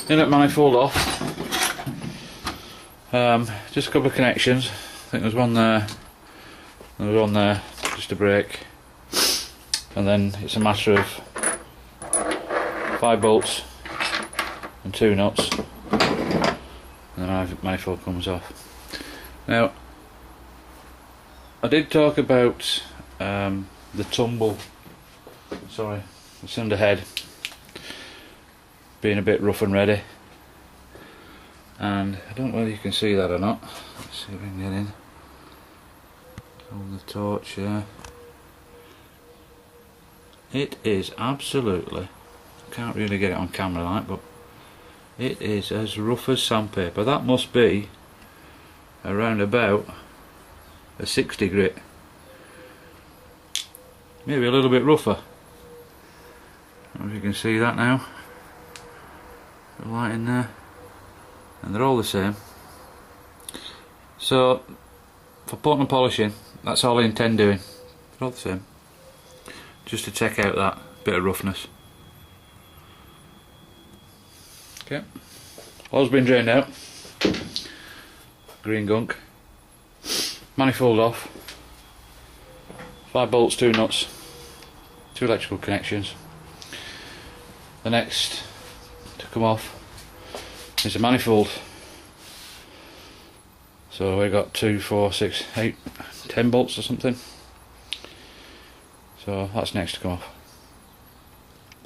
Inlet manifold off. Just a couple of connections. I think there's one there. There's one there, just a break. And then it's a matter of 5 bolts and 2 nuts, and the manifold comes off. Now, I did talk about the tumble, the cylinder head being a bit rough and ready, and I don't know whether you can see that or not. Let's see if we can get in. Hold the torch there. It is absolutely, can't really get it on camera like, but it is as rough as sandpaper. That must be around about a 60 grit, maybe a little bit rougher. I don't know if you can see that now. The light in there, and they're all the same. So for putting and polishing, that's all I intend doing. They're all the same, just to check out that bit of roughness. Okay, oil's been drained out, green gunk, manifold off, 5 bolts, 2 nuts, 2 electrical connections. The next to come off is the manifold. So we got 2, 4, 6, 8, 10 bolts or something. So that's next to come off.